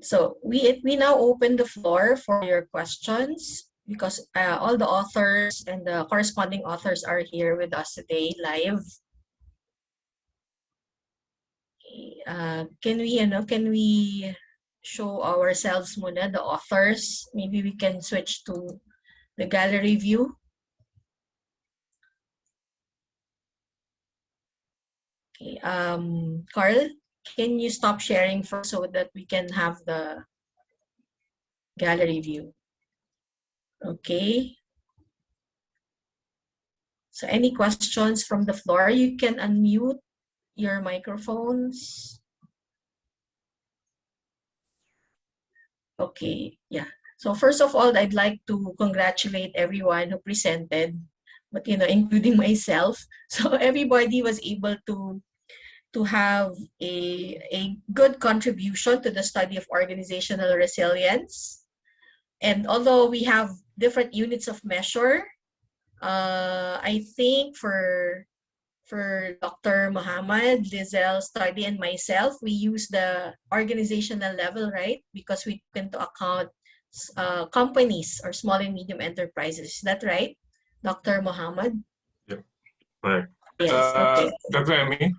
So we now open the floor for your questions because all the authors and the corresponding authors are here with us today live. Can we show ourselves muna, the authors? Maybe we can switch to the gallery view. Okay, Carl, can you stop sharing first so that we can have the gallery view? Okay. So any questions from the floor? You can unmute your microphones. Okay, yeah. So first of all, I'd like to congratulate everyone who presented, but including myself. So everybody was able to have a good contribution to the study of organizational resilience. And although we have different units of measure, I think for Dr. Muhammad, Lizel's study, and myself, we use the organizational level, right? Because we took into account companies or small and medium enterprises. Is that right, Dr. Muhammad? Yep, correct. Yes, okay. Dr. Emmy?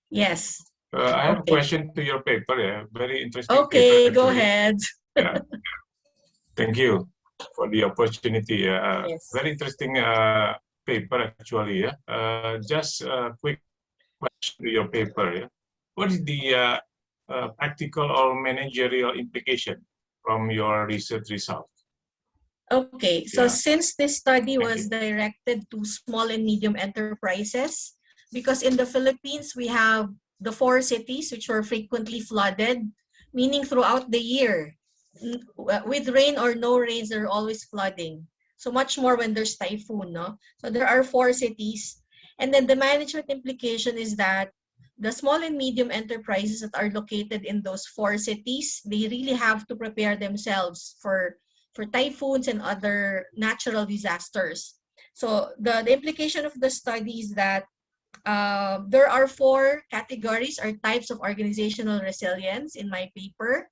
Yes. I have a question to your paper. Yeah, very interesting paper. Okay, go ahead. Yeah. Thank you for the opportunity. Yes. Very interesting paper actually. Yeah. Just a quick question to your paper. Yeah. What is the practical or managerial implication from your research result? Okay, so Yeah. since this study was directed to small and medium enterprises, because in the Philippines, we have the 4 cities which were frequently flooded, meaning throughout the year, with rain or no rains, there are always flooding. So much more when there's typhoon, no? So there are 4 cities. And then the management implication is that the small and medium enterprises that are located in those 4 cities, they really have to prepare themselves for typhoons and other natural disasters. So the implication of the study is that there are 4 categories or types of organizational resilience in my paper.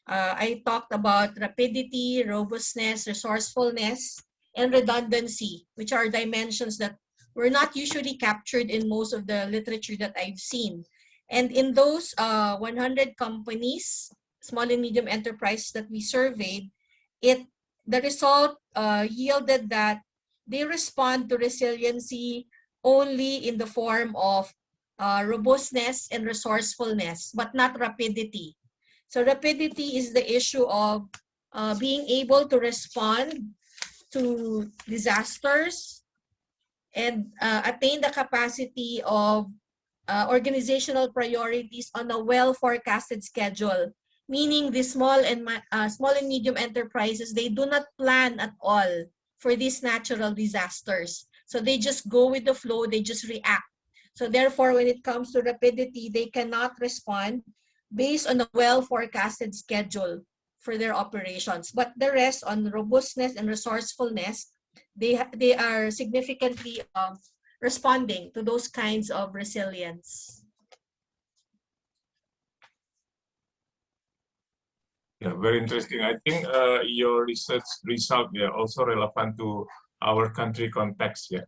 I talked about rapidity, robustness, resourcefulness, and redundancy, which are dimensions that were not usually captured in most of the literature that I've seen. And in those 100 companies, small and medium enterprises that we surveyed, the result yielded that they respond to resiliency only in the form of robustness and resourcefulness, but not rapidity. So rapidity is the issue of being able to respond to disasters and attain the capacity of organizational priorities on a well-forecasted schedule. Meaning the small and medium enterprises, they do not plan at all for these natural disasters. So they just go with the flow, they just react. So therefore, when it comes to rapidity, they cannot respond based on a well-forecasted schedule for their operations. But the rest, on robustness and resourcefulness, they are significantly responding to those kinds of resilience. Yeah, very interesting. I think your research result also relevant to our country context. Yeah.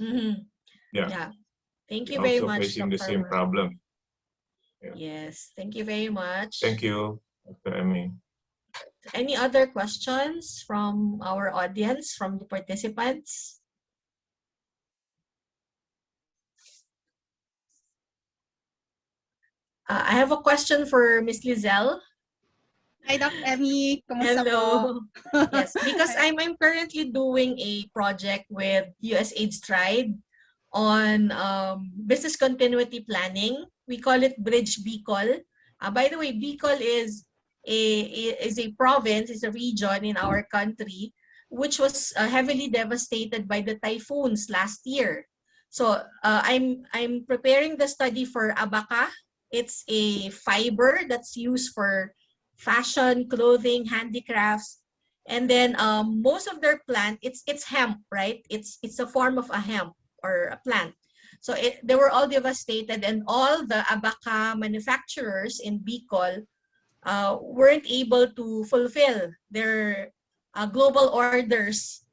Mm-hmm. Yeah. Thank you very much. Facing the same problem. Yeah. Yes. Thank you very much. Thank you, Dr. Emmy. Any other questions from our audience, from the participants? I have a question for Ms. Lizelle. Hi, Dr. Emmy. Kumusta Hello. po? Yes, because I'm currently doing a project with USAID Stride on business continuity planning. We call it Bridge BICOL. By the way, BICOL is a province, is a region in our country which was heavily devastated by the typhoons last year. So I'm preparing the study for abaca. It's a fiber that's used for fashion, clothing, handicrafts, and then most of their plant, it's hemp, right? It's a form of a hemp or a plant. So they were all devastated, and all the abaca manufacturers in Bicol weren't able to fulfill their global orders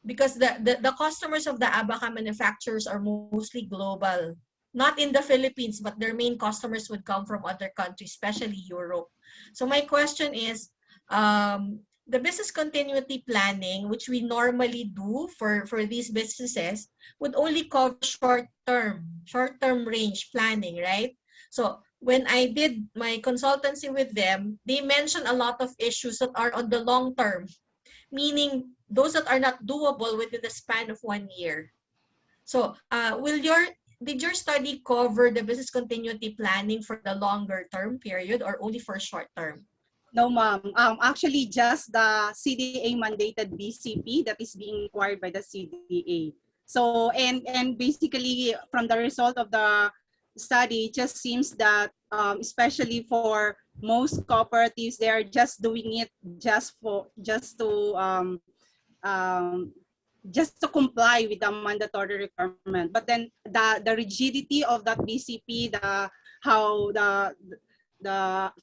because the customers of the abaca manufacturers are mostly global. Not in the Philippines, but their main customers would come from other countries, especially Europe. So my question is, the business continuity planning, which we normally do for these businesses, would only cover short-term range planning, right? So when I did my consultancy with them, they mentioned a lot of issues that are on the long term, meaning those that are not doable within the span of 1 year. So did your study cover the business continuity planning for the longer term period or only for short term? No, ma'am. Actually, just the CDA mandated BCP that is being required by the CDA. So, and basically from the result of the study, it just seems that especially for most cooperatives, they are just doing it um, just to comply with the mandatory requirement. But then the rigidity of that BCP, how the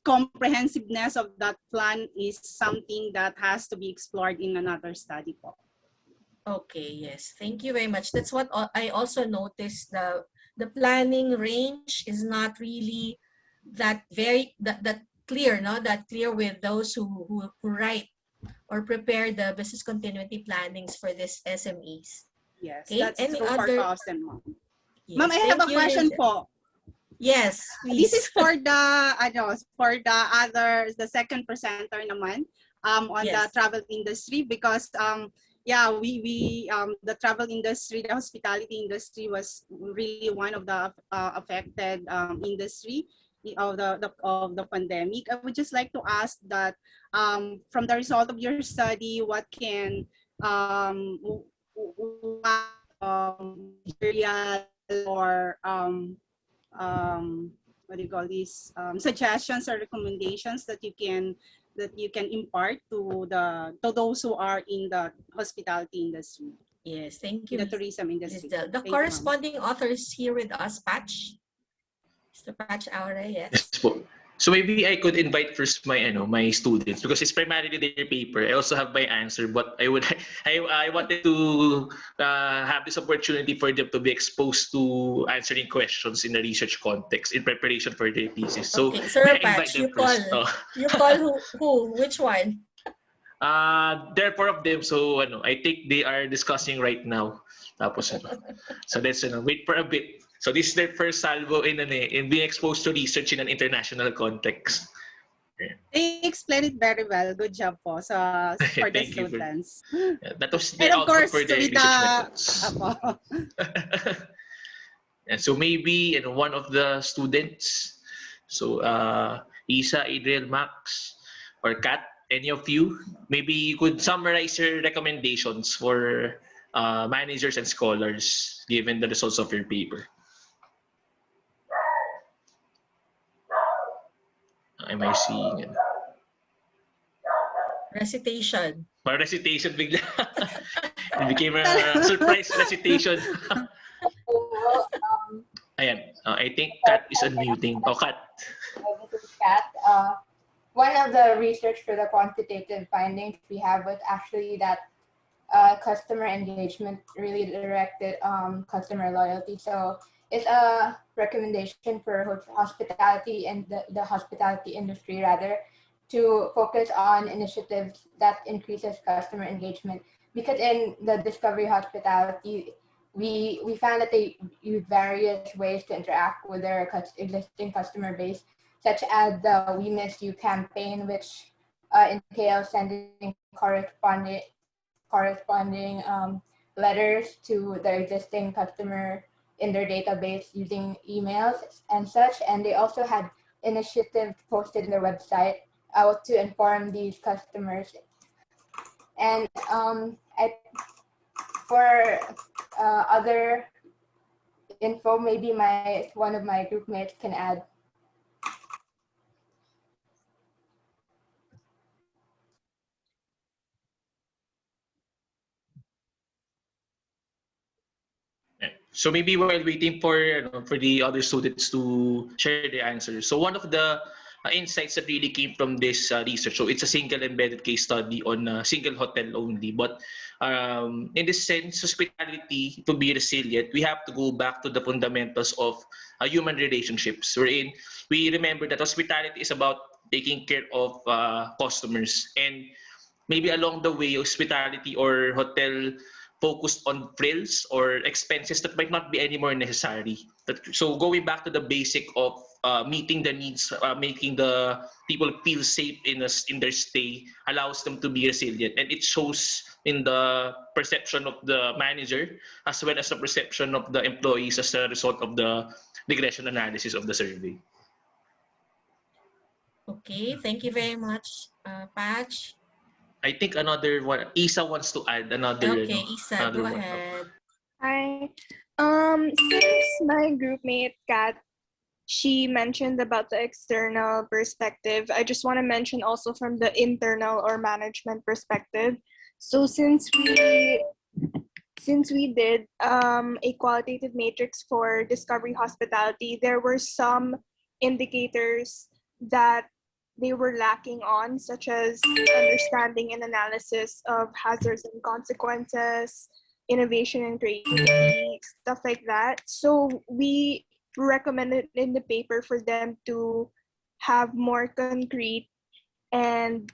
comprehensiveness of that plan is something that has to be explored in another study po. Okay, yes. Thank you very much. That's what I also noticed. The planning range is not really that clear, no? That clear with those who write or prepare the business continuity plannings for these SMEs. Yes, Okay, that's any true for other? Kausen, ma'am. Ma'am, Yes, I have thank a you, question Rachel. po. Yes, This please. is for the second presenter naman on the Yes. travel industry, because yeah, we the travel industry, the hospitality industry was really one of the affected industry of the pandemic. I would just like to ask that from the result of your study, what can what managerial or what do you call these suggestions or recommendations that you can impart to those who are in the hospitality industry, Yes, thank in you, the tourism Ms. industry. Del. The Thank you, ma'am. corresponding author is here with us, Patch. Mr. Patch Aure, Yes yes. po. So maybe I could invite first my students, because it's primarily their paper. I also have my answer, but I wanted to have this opportunity for them to be exposed to answering questions in a research context in preparation for their thesis. So Okay, may Sir I invite Patch, them first? you call who? Which one? There are four of them, so I think they are discussing right now. Tapos so let's wait for a bit. So this is their first salvo in being exposed to research in an international context. They explained it very well. Good job po for the Thank you for students. that was And their of output course, for their with research the methods. apo. And so maybe one of the students, so Isa, Adriel, Max, or Kat, any of you, maybe you could summarize your recommendations for managers and scholars given the results of your paper. Am I seeing it? Recitation. Or recitation bigla. It became a surprise recitation. Well, Ayan. I think Kat is unmuting. Oh, Kat. this is Kat. One of the research for the quantitative findings we have was actually that customer engagement really directed customer loyalty. So it's a recommendation for hospitality and the hospitality industry rather to focus on initiatives that increases customer engagement, because in the discovery hospitality we found that they use various ways to interact with their existing customer base, such as the We Miss You campaign, which entails sending corresponding letters to their existing customer in their database using emails and such. And they also had initiatives posted in their website to inform these customers. And for other info, maybe one of my group mates can add. So maybe while waiting for the other students to share their answers. So one of the insights that really came from this research. So it's a single embedded case study on a single hotel only. But in this sense, hospitality, to be resilient, we have to go back to the fundamentals of human relationships. Wherein we remember that hospitality is about taking care of customers, and maybe along the way, hospitality or hotel focused on frills or expenses that might not be anymore necessary. So going back to the basic of meeting the needs, making the people feel safe in their stay allows them to be resilient, and it shows in the perception of the manager as well as the perception of the employees as a result of the regression analysis of the survey. Okay, thank you very much, Patch. I think another one, Isa wants to add another, Okay, Isa, another go one. ahead. Hi. Since my groupmate Kat, she mentioned about the external perspective, I just want to mention also from the internal or management perspective. So since we did a qualitative matrix for Discovery Hospitality, there were some indicators that they were lacking on, such as understanding and analysis of hazards and consequences, innovation and creativity, stuff like that. So we recommended in the paper for them to have more concrete and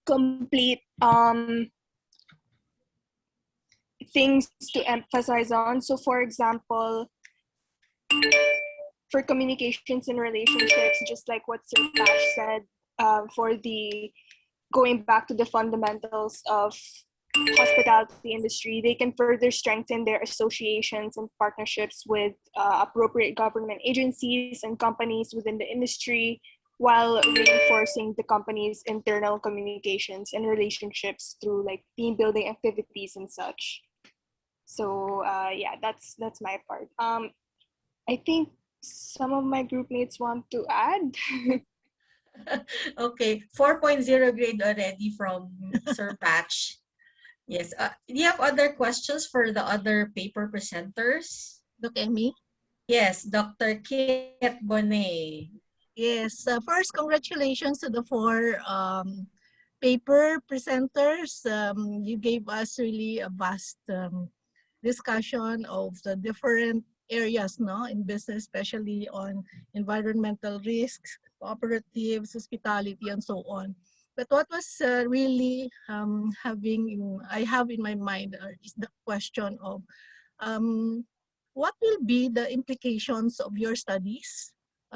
complete things to emphasize on. So for example, for communications and relationships, just like what Sir Pash said, for the going back to the fundamentals of hospitality industry, they can further strengthen their associations and partnerships with appropriate government agencies and companies within the industry, while reinforcing the company's internal communications and relationships through like team building activities and such. So yeah, that's my part. I think some of my group mates want to add. Okay, 4.0 grade already from Sir Patch. Yes. Do you have other questions for the other paper presenters? Doc Emmy? Yes, Dr. Kit Bonet. Yes. First, congratulations to the four paper presenters. You gave us really a vast discussion of the different areas, no, in business, especially on environmental risks, cooperatives, hospitality, and so on. But what was really I have in my mind is the question of what will be the implications of your studies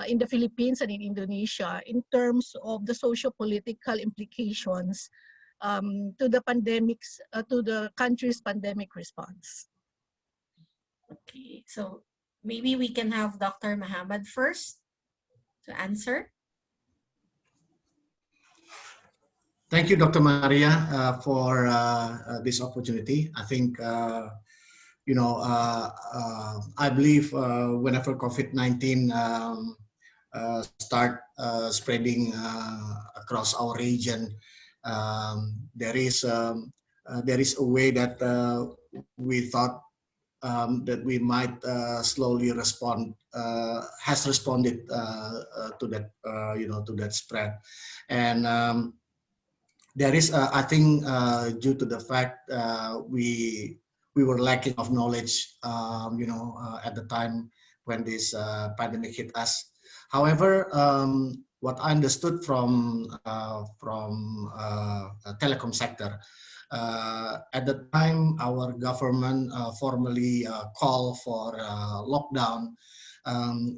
in the Philippines and in Indonesia in terms of the socio-political implications to the pandemics, to the country's pandemic response? Okay, so maybe we can have Dr. Muhammad first to answer. Thank you, Dr. Maria, for this opportunity. I think, I believe whenever COVID-19 start spreading across our region, there is a way that we thought that we might slowly respond, has responded to that, to that spread, and there is, I think, due to the fact we were lacking of knowledge, at the time when this pandemic hit us. However, what I understood from telecom sector, at the time our government formally called for lockdown.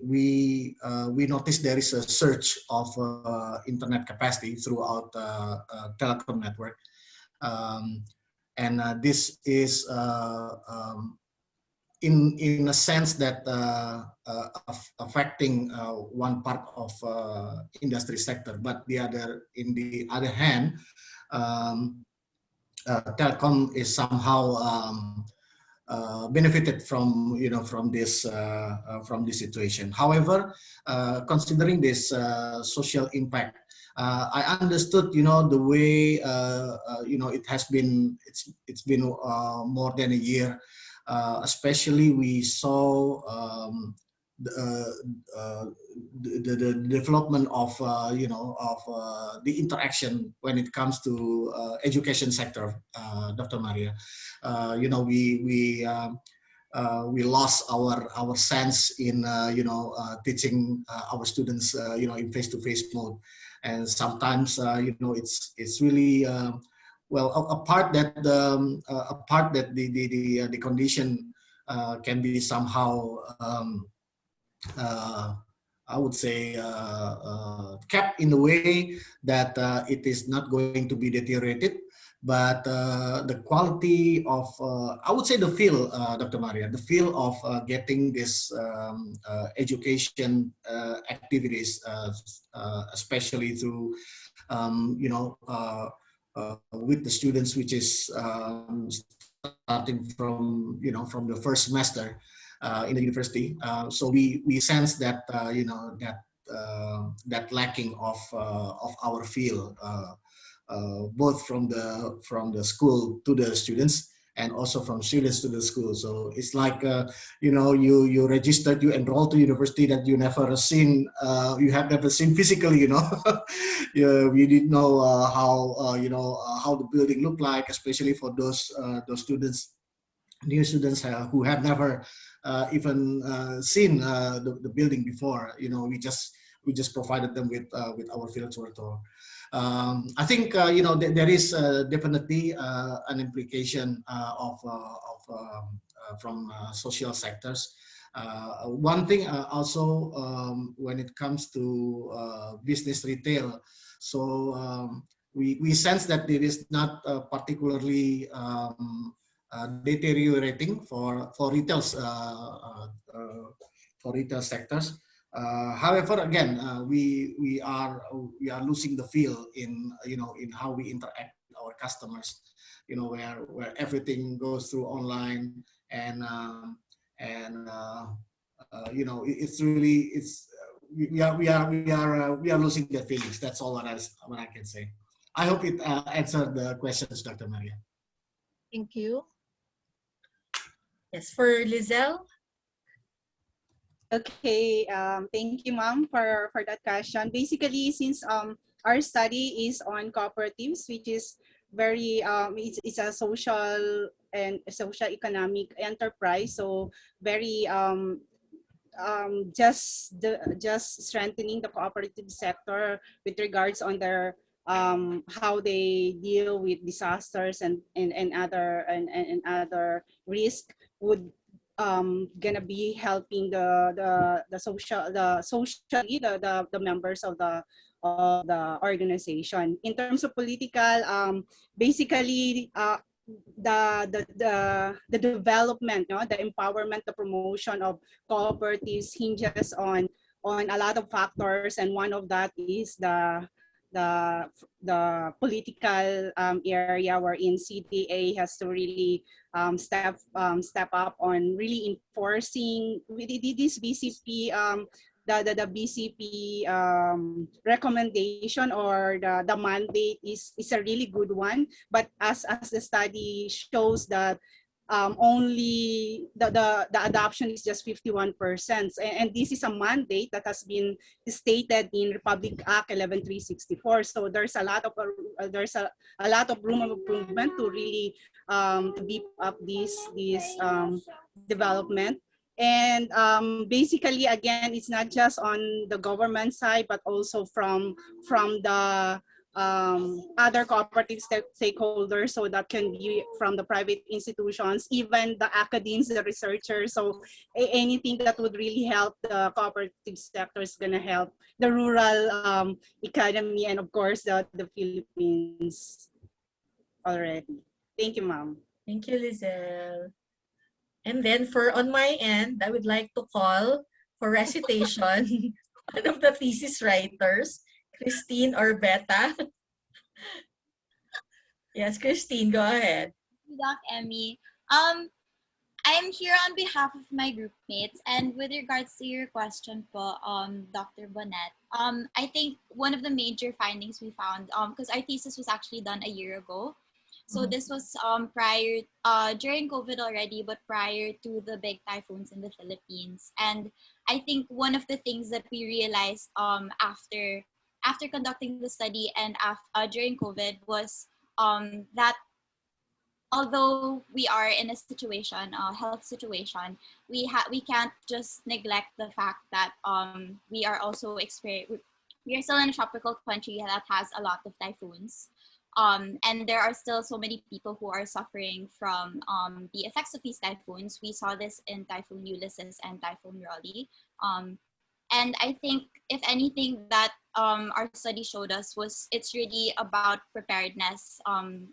We noticed there is a surge of internet capacity throughout telecom network, and this is in a sense that affecting one part of industry sector, but in the other hand, telecom is somehow benefited from from this situation. However, considering this social impact, I understood the way it has been. It's been more than a year. Especially we saw the development of the interaction when it comes to education sector, Dr. Maria. We lost our sense in teaching our students in face-to-face mode, and sometimes it's really well a part that the condition can be somehow uh, I would say kept in a way that it is not going to be deteriorated, but the quality of I would say the feel, Dr. Maria, the feel of getting this education activities, especially through with the students, which is starting from the first semester in the university. So we sense that that lacking of our feel, both from the school to the students, and also from students to the school. So it's like you registered, you enrolled to university that you never seen, you have never seen physically. You didn't know how the building looked like, especially for those students, new students who have never even seen the building before. We just provided them with our field tour. I think there is definitely an implication from social sectors. One thing also, when it comes to business retail, so we sense that it is not particularly deteriorating for retail sectors. However, again, we are losing the feel in how we interact with our customers. Where everything goes through online, and it's really we are losing the feelings. That's all what I can say. I hope it answered the questions, Dr. Maria. Thank you. Yes, for Lizelle. Okay, thank you, ma'am, for that question. Basically, since our study is on cooperatives, which is very it's a social and social economic enterprise, so very just strengthening the cooperative sector with regards on their how they deal with disasters and other risk would gonna be helping socially the members of the organization. In terms of political, basically the development, no, the empowerment, the promotion of cooperatives hinges on a lot of factors, and one of that is the political area wherein CTA has to really step up on really enforcing this BCP the BCP recommendation or the mandate is a really good one, but as the study shows that only the adoption is just 51%, and this is a mandate that has been stated in Republic Act 11364. So there's a lot of room of improvement to really beef up this development. And basically, again, it's not just on the government side, but also from the other cooperative stakeholders. So that can be from the private institutions, even the academics, the researchers. So anything that would really help the cooperative sector is going to help the rural economy, and of course the Philippines already. Thank you, ma'am. Thank you, Lizelle. And then on my end, I would like to call for recitation one of the thesis writers, Christine or Beta. Yes, Christine, go ahead. Doc Emmy. I'm here on behalf of my group mates, and with regards to your question po, Dr. Bonnet, I think one of the major findings we found, because our thesis was actually done a year ago, so this was during COVID already, but prior to the big typhoons in the Philippines. And I think one of the things that we realized after conducting the study and during COVID was that although we are in a situation, a health situation, we can't just neglect the fact that we are also we are still in a tropical country that has a lot of typhoons. And there are still so many people who are suffering from the effects of these typhoons. We saw this in Typhoon Ulysses and Typhoon Raleigh. And I think, if anything, that our study showed us was it's really about preparedness,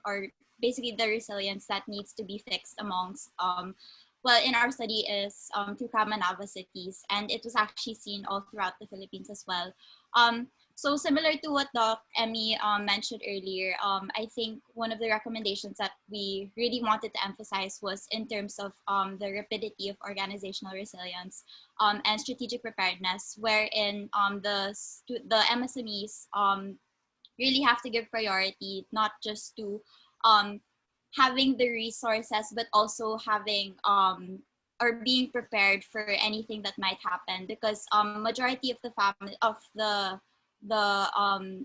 or basically the resilience that needs to be fixed amongst, well, in our study is two Kamanava cities, and it was actually seen all throughout the Philippines as well. So similar to what Doc Emmy mentioned earlier, I think one of the recommendations that we really wanted to emphasize was in terms of the rapidity of organizational resilience and strategic preparedness, wherein the MSMEs really have to give priority not just to having the resources, but also having or being prepared for anything that might happen, because majority of the family of the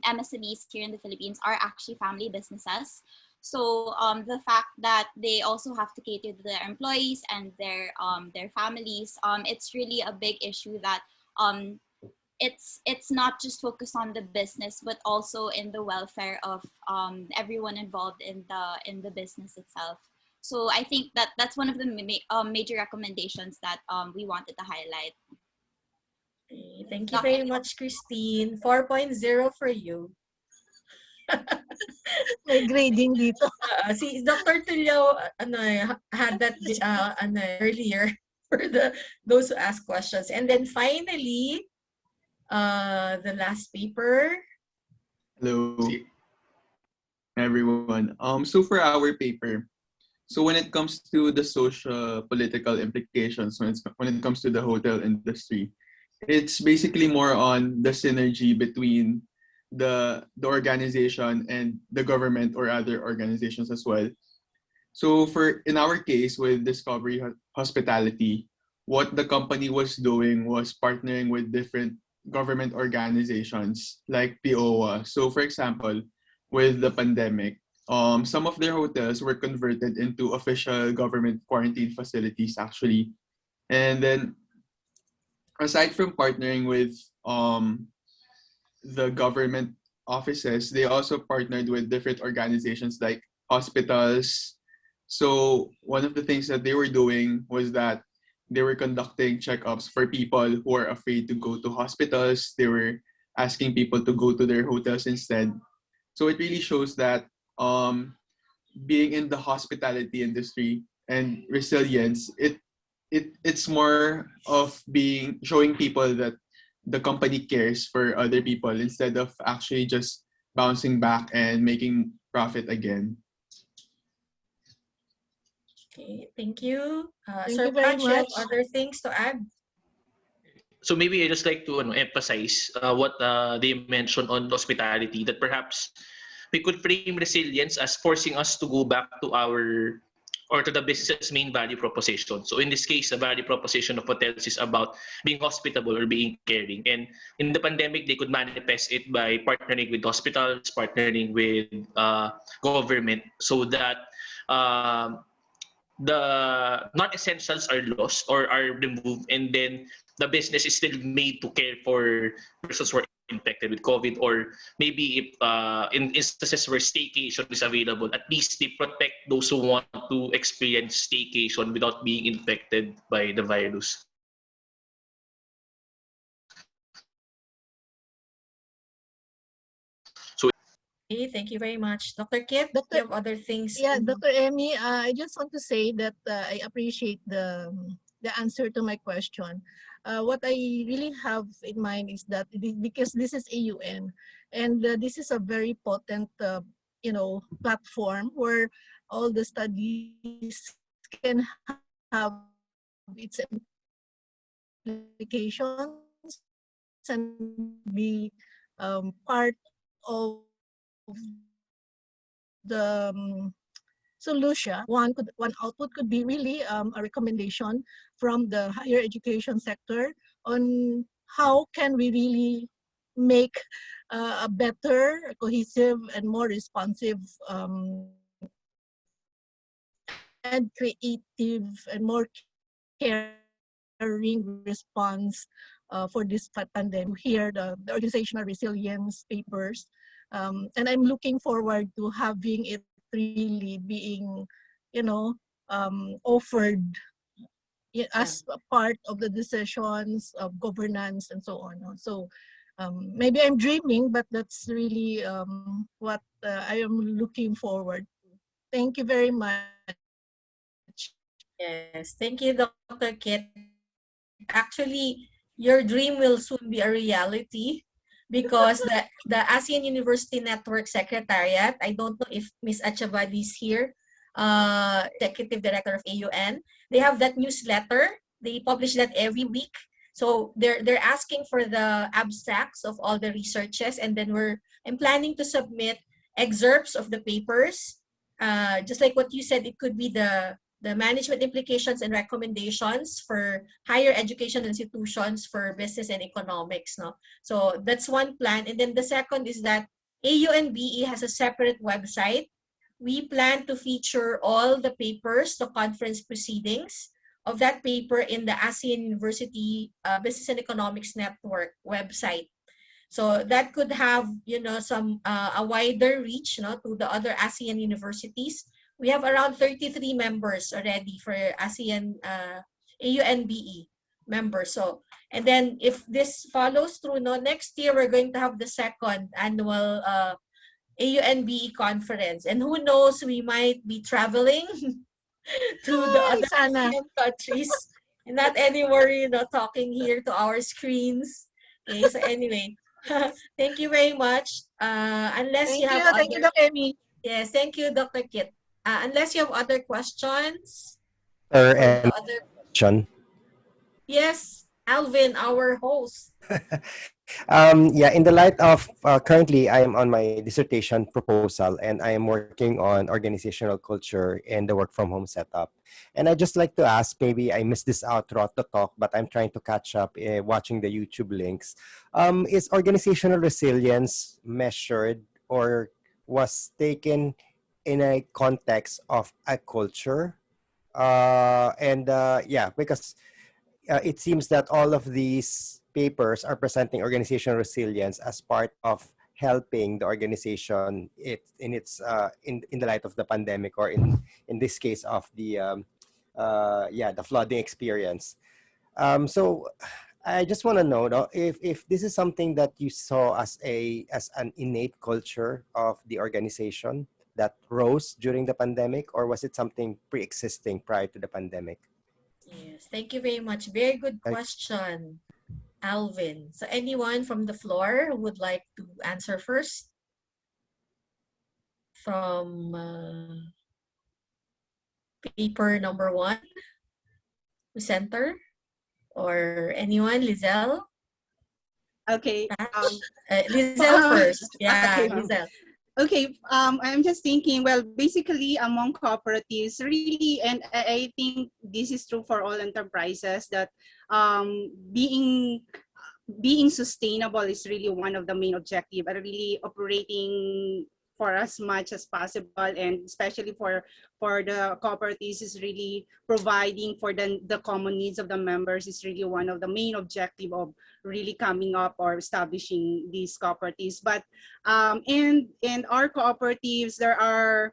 MSMEs here in the Philippines are actually family businesses. So the fact that they also have to cater to their employees and their families, it's really a big issue that it's not just focused on the business, but also in the welfare of everyone involved in the business itself. So I think that that's one of the major recommendations that we wanted to highlight. Okay, thank you very much, Christine. 4.0 for you. May grading dito. Si Dr. Tulio had that earlier for those who ask questions. And then finally, the last paper. Hello, everyone. So for our paper, so when it comes to the social political implications, when it comes to the hotel industry, it's basically more on the synergy between the organization and the government or other organizations as well. So in our case with Discovery Hospitality, what the company was doing was partnering with different government organizations like POA. So for example, with the pandemic, some of their hotels were converted into official government quarantine facilities actually. And then aside from partnering with the government offices, they also partnered with different organizations like hospitals. So one of the things that they were doing was that they were conducting checkups for people who are afraid to go to hospitals. They were asking people to go to their hotels instead. So it really shows that being in the hospitality industry and resilience, it's more of showing people that the company cares for other people instead of actually just bouncing back and making profit again. Okay, thank you. Thank Sir you very Pat, you have much. other things to add? So maybe I just like to emphasize what they mentioned on hospitality, that perhaps we could frame resilience as forcing us to go back to the business's main value proposition. So in this case, the value proposition of hotels is about being hospitable or being caring. And in the pandemic, they could manifest it by partnering with hospitals, partnering with government, so that the non-essentials are lost or are removed, and then the business is still made to care for persons who are infected with COVID, or maybe if in instances where staycation is available, at least they protect those who want to experience staycation without being infected by the virus. Okay, thank you very much. Dr. Kit, do you have other things? Yeah, Dr. Emmy, I just want to say that I appreciate the answer to my question. What I really have in mind is that because this is AUN, and this is a very potent, platform where all the studies can have its implications and be part of the solution. One output could be really a recommendation from the higher education sector on how can we really make a better, cohesive, and more responsive and creative and more caring response for this pandemic. Here, the organizational resilience papers, and I'm looking forward to having it really being, you know, offered as a part of the decisions of governance and so on. So maybe I'm dreaming, but that's really what I am looking forward to. Thank you very much. Yes, thank you, Dr. Kit. Actually, your dream will soon be a reality because the ASEAN University Network Secretariat, I don't know if Ms. Achavadi is here, Executive Director of AUN, they have that newsletter. They publish that every week. So they're asking for the abstracts of all the researches, and then I'm planning to submit excerpts of the papers. Just like what you said, it could be the management implications and recommendations for higher education institutions for business and economics. No? So that's one plan. And then the second is that AUN-BE has a separate website. We plan to feature all the papers, the conference proceedings of that paper in the ASEAN University Business and Economics Network website. So that could have, some a wider reach, to the other ASEAN universities. We have around 33 members already for ASEAN AUN-BE members. So, and then if this follows through, next year we're going to have the second annual AUN-BE conference, and who knows, we might be traveling to the other ASEAN countries, and not anymore, talking here to our screens. Okay, so anyway, thank you very much. Unless you have thank you, Doc Emmy. Yes, thank you, Dr. Kit. Unless you have other questions Or for the other question. Yes, Alvin, our host. Yeah, in the light of currently, I am on my dissertation proposal and I am working on organizational culture and the work from home setup. And I just like to ask, maybe I missed this out throughout the talk, but I'm trying to catch up watching the YouTube links. Is organizational resilience measured or was taken in a context of a culture? Yeah, because it seems that all of these papers are presenting organizational resilience as part of helping the organization in the light of the pandemic, or in this case of the flooding experience. So I just want to know though, if this is something that you saw as an innate culture of the organization that rose during the pandemic, or was it something pre-existing prior to the pandemic? Yes, thank you very much. Very good question, Alvin. So anyone from the floor who would like to answer first? From paper number 1, presenter, or anyone, Lizelle? Okay. Lizelle first. Yeah, Okay. Lizelle. Okay, I'm just thinking, well, basically among cooperatives, really, and I think this is true for all enterprises, that being sustainable is really one of the main objectives, and really operating for as much as possible, and especially for the cooperatives is really providing for the common needs of the members is really one of the main objective of really coming up or establishing these cooperatives. But and our cooperatives, there are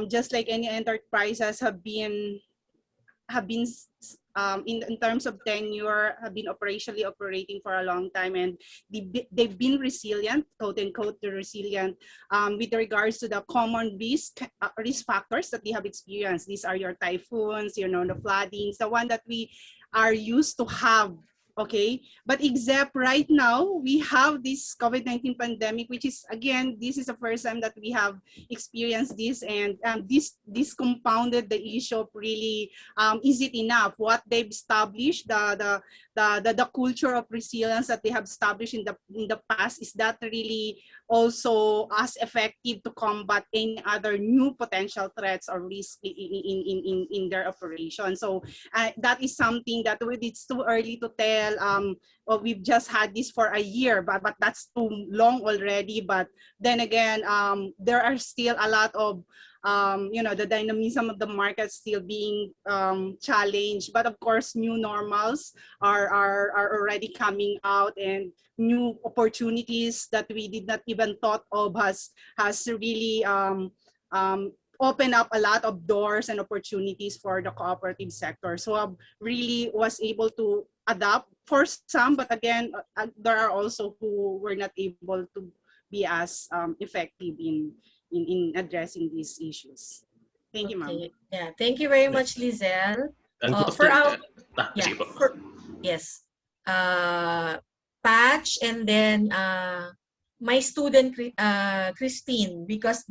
just like any enterprises have been in terms of tenure, have been operationally operating for a long time, and they've been resilient, quote unquote, resilient with regards to the common risk factors that they have experienced. These are your typhoons, the floodings, the one that we are used to have. Okay, but except right now, we have this COVID-19 pandemic, which is, again, this is the first time that we have experienced this, and this compounded the issue of really, is it enough? What they've established, the the culture of resilience that they have established in the past, is that really also as effective to combat any other new potential threats or risk in their operation. So that is something that it's too early to tell. Well, we've just had this for a year, but that's too long already. But then again, there are still a lot of the dynamism of the market still being challenged. But of course, new normals are already coming out, and new opportunities that we did not even thought of has really opened up a lot of doors and opportunities for the cooperative sector. So I really was able to adapt for some, but again, there are also who were not able to be as effective in addressing these issues. Thank you, ma'am. Okay. Yeah. Thank you very much, Lizelle. For Dr. our yeah, sige po. yes. Patch, and then my student Christine, because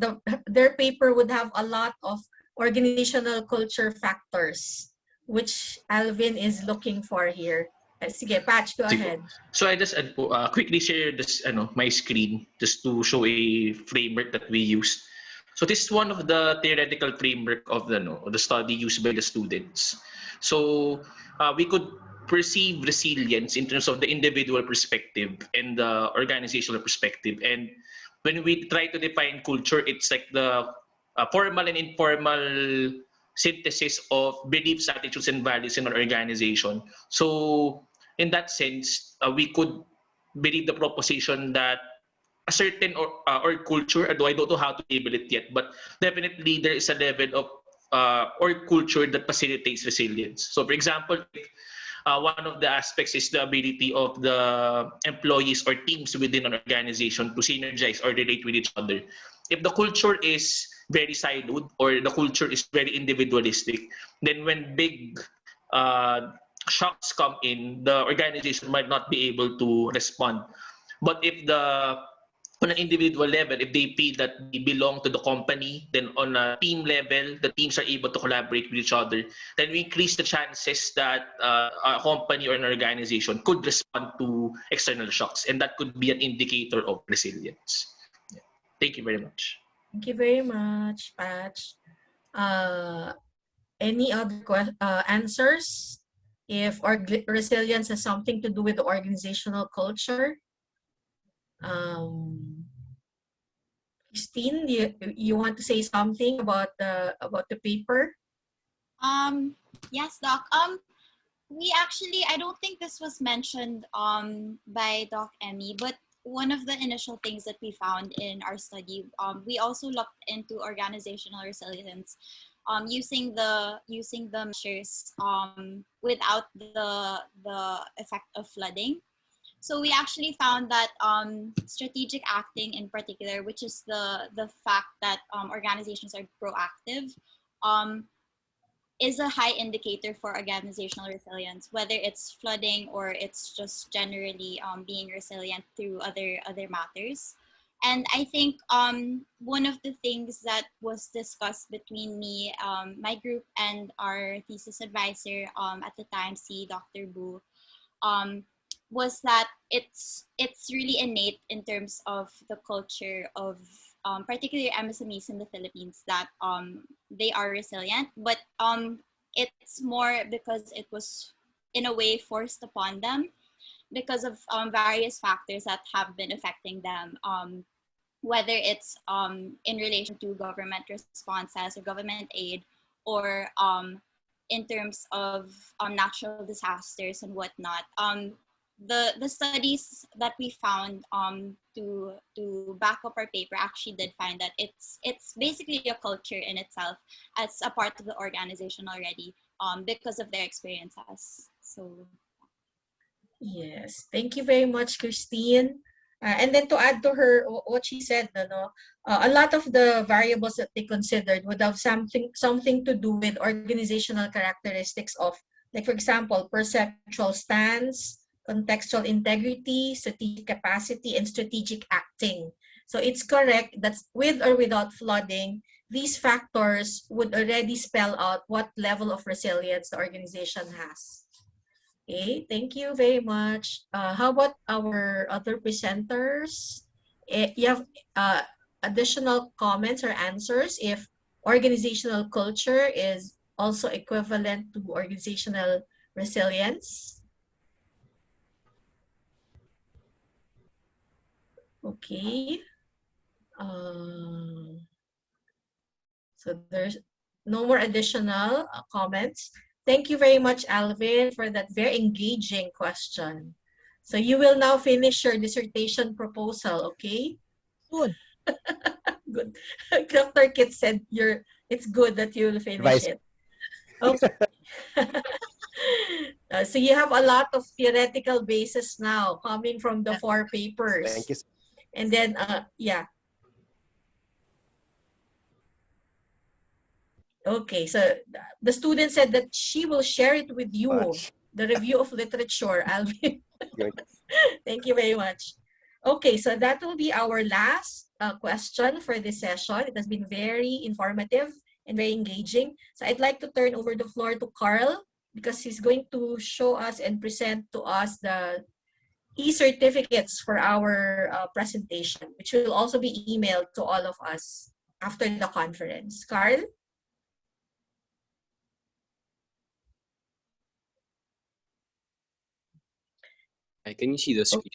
their paper would have a lot of organizational culture factors, which Alvin is looking for here. Sige, Patch, go ahead. So I just quickly share this my screen just to show a framework that we use. So this is one of the theoretical framework of the study used by the students. So we could perceive resilience in terms of the individual perspective and the organizational perspective. And when we try to define culture, it's like the formal and informal synthesis of beliefs, attitudes, and values in an organization. So in that sense, we could believe the proposition that a certain or culture, although I don't know how to label it yet, but definitely there is a level of or culture that facilitates resilience. So for example, one of the aspects is the ability of the employees or teams within an organization to synergize or relate with each other. If the culture is very siloed or the culture is very individualistic, then when big shocks come in, the organization might not be able to respond. But if on an individual level, if they feel that they belong to the company, then on a team level, the teams are able to collaborate with each other, then we increase the chances that a company or an organization could respond to external shocks. And that could be an indicator of resilience. Yeah. Thank you very much. Thank you very much, Patch. Any other answers? If resilience has something to do with the organizational culture? Christine, you want to say something about the paper? Yes, Doc. We actually, I don't think this was mentioned by Doc Emmy, but one of the initial things that we found in our study, we also looked into organizational resilience using the measures without the effect of flooding. So we actually found that strategic acting in particular, which is the fact that organizations are proactive, is a high indicator for organizational resilience, whether it's flooding or it's just generally being resilient through other matters. And I think one of the things that was discussed between me, my group, and our thesis advisor at the time, Dr. Bu, was that it's really innate in terms of the culture of particularly MSMEs in the Philippines, that they are resilient, but it's more because it was in a way forced upon them because of various factors that have been affecting them, whether it's in relation to government responses or government aid, or in terms of natural disasters and whatnot. The studies that we found to back up our paper actually did find that it's basically a culture in itself as a part of the organization already, because of their experiences. So yes, thank you very much, Christine. And then to add to her what she said, a lot of the variables that they considered would have something to do with organizational characteristics of, like for example, perceptual stance, contextual integrity, strategic capacity, and strategic acting. So it's correct that with or without flooding, these factors would already spell out what level of resilience the organization has. Okay, thank you very much. How about our other presenters? You have additional comments or answers if organizational culture is also equivalent to organizational resilience? Okay. So there's no more additional comments. Thank you very much, Alvin, for that very engaging question. So you will now finish your dissertation proposal, okay? Good. Good. Dr. Kit said it's good that you will finish Vice- it. Okay. So you have a lot of theoretical basis now coming from the 4 papers. Thank you. And then, yeah. Okay, so the student said that she will share it with you, Much. the review of literature, Alvin. Good. Thank you very much. Okay, so that will be our last question for this session. It has been very informative and very engaging. So I'd like to turn over the floor to Carl because he's going to show us and present to us the e-certificates for our presentation, which will also be emailed to all of us after the conference. Carl? Can you see the screen?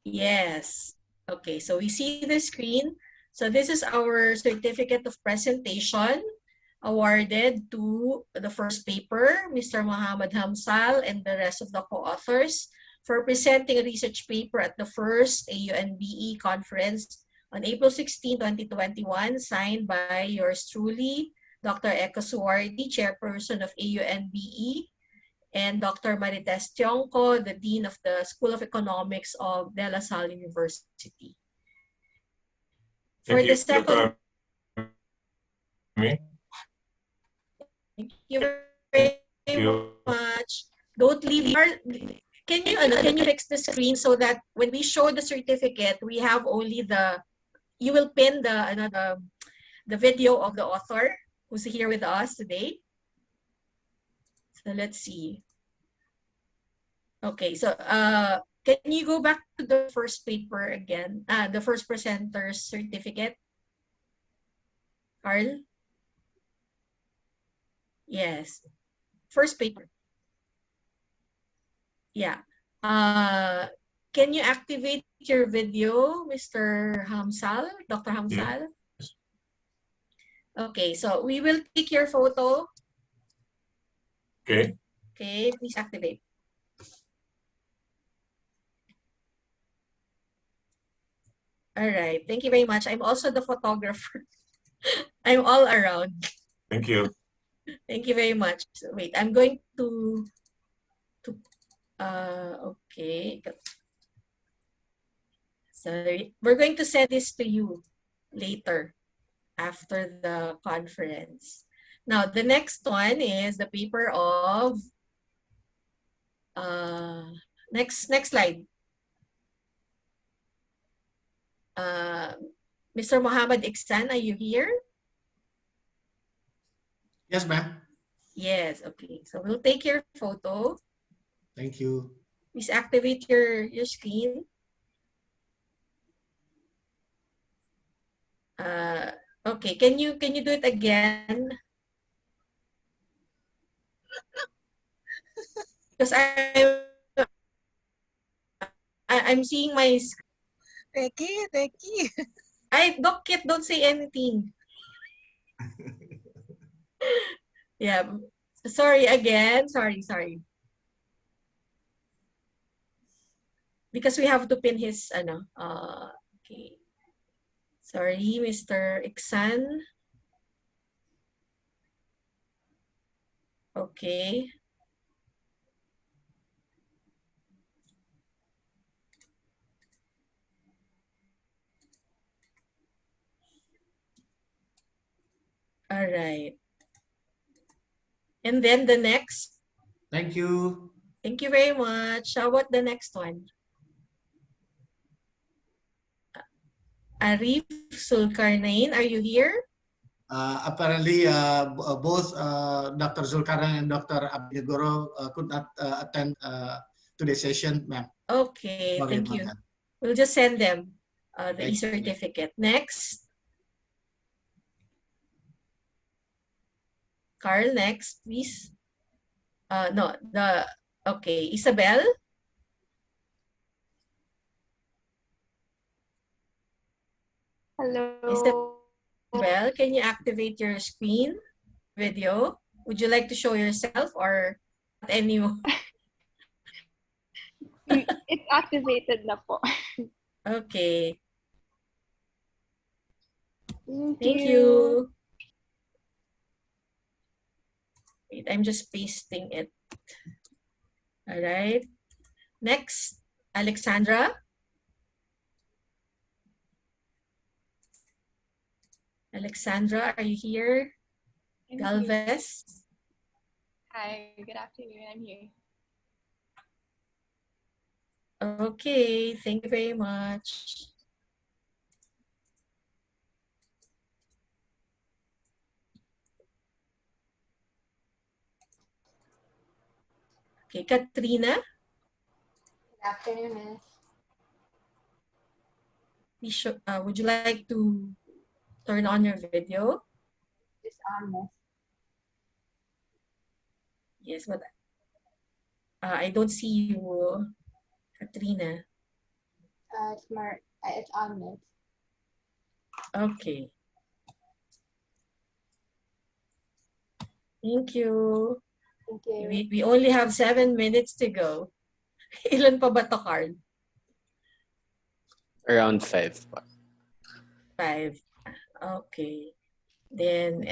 Yes. Okay, so we see the screen. So this is our certificate of presentation awarded to the first paper, Mr. Muhammad Hamsal and the rest of the co-authors for presenting a research paper at the first AUN-BE conference on April 16, 2021, signed by yours truly, Dr. Eka Suwardi, chairperson of AUN-BE, and Dr. Marites Tionco, the Dean of the School of Economics of De La Salle University. For the second, thank you very much. Don't leave. Can you fix the screen so that when we show the certificate, we have only you will pin the video of the author who's here with us today. So let's see. Okay, so can you go back to the first paper again? The first presenter's certificate, Carl? Yes, first paper. Yeah. Can you activate your video, Mr. Hamsal, Dr. Hamsal? Yes. Okay, so we will take your photo. Okay. Okay, please activate. All right, thank you very much. I'm also the photographer. I'm all around. Thank you. Thank you very much. So wait, I'm going to okay. So we're going to send this to you later after the conference. Now, the next one is the paper of next slide. Mr. Muhammad Iksan, are you here? Yes, ma'am. Yes, okay. So we'll take your photo. Thank you. Please activate your screen. Okay, can you do it again? Because I'm seeing my screen. Teki. Doc Kit, don't say anything. Yeah. Sorry again. Sorry. Because we have to pin his okay. Sorry, Mr. Iksan. Okay. All right. And then the next. Thank you. Thank you very much. How about the next one? Arif Sulkarnain, are you here? Apparently, both Dr. Zulkarnain and Dr. Abinegoro could not attend today's session, ma'am. Okay, Sorry thank about you. that. We'll just send them the Thank you. e-certificate. Next. Carl, next, please. No, okay, Isabel. Hello. Isabel, can you activate your screen video? Would you like to show yourself or not anymore? It's activated na po. Okay. Thank you. Wait, I'm just pasting it. All right. Next, Alexandra. Alexandra, are you here? Galvez. Hi, good afternoon. I'm here. Okay, thank you very much. Okay, Katrina. Good afternoon, Miss. Would you like to turn on your video? Just on, Miss. Yes, but I don't see you, Katrina. It's on, Miss. Okay. Thank you. Thank you. We only have 7 minutes to go. Ilan pa ba to, Carl? Around 5. 5. Okay. Then,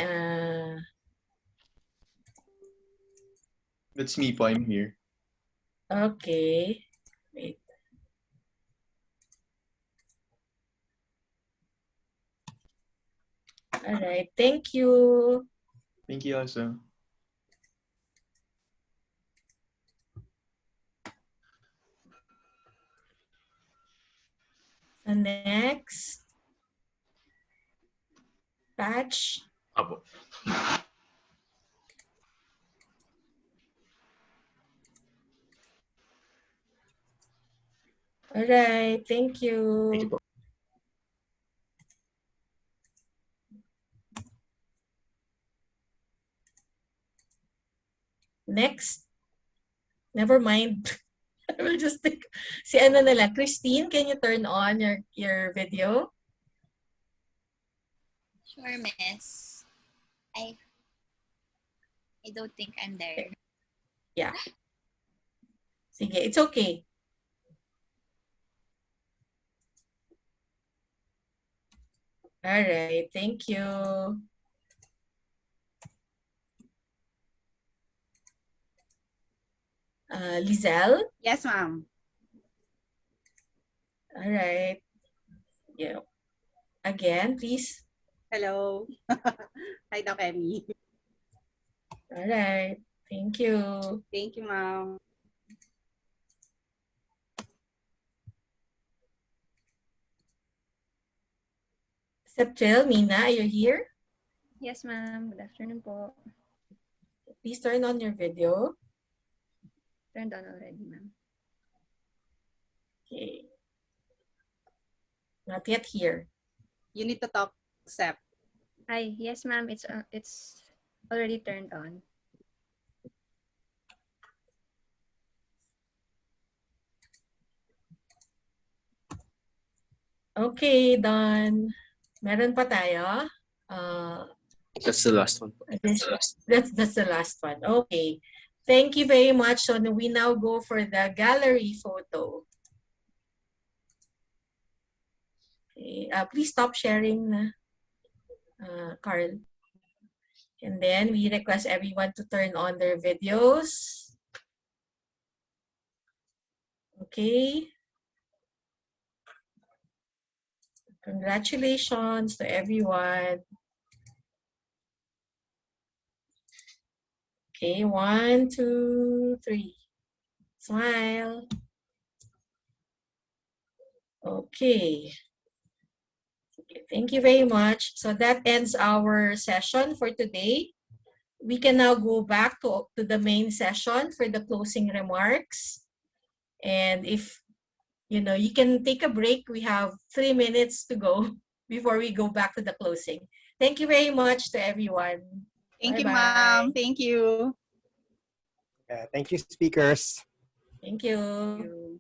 That's me po, I'm here. okay. Wait. All right. Thank you. Thank you also. And next, Patch. Apo. All right. Thank you. Thank you po. Next. Never mind. I will just think. Si ano na lang. Christine, can you turn on your video? Sure, miss. I don't think I'm there. Yeah. Sige, it's okay. All right, thank you. Lizelle? Yes, ma'am. All right. Yeah. Again, please. Hello. Hi, Doc Emmy. All right. Thank you. Thank you, ma'am. Septril, Mina, are you here? Yes, ma'am. Good afternoon po. Please turn on your video. Turned on already, ma'am. Okay. Not yet here. You need to talk, Sep. Hi, yes, ma'am. It's already turned on. Okay, done. Meron pa tayo. That's the last one. That's the last one. Okay. Thank you very much. So we now go for the gallery photo. Okay. Please stop sharing, Carl. And then we request everyone to turn on their videos. Okay. Congratulations to everyone. Okay, 1, 2, 3. Smile. Okay. Thank you very much. So that ends our session for today. We can now go back to the main session for the closing remarks. And if you can take a break. We have 3 minutes to go before we go back to the closing. Thank you very much to everyone. Thank you, Bye-bye. ma'am. Thank you. Thank you, speakers. Thank you. Thank you.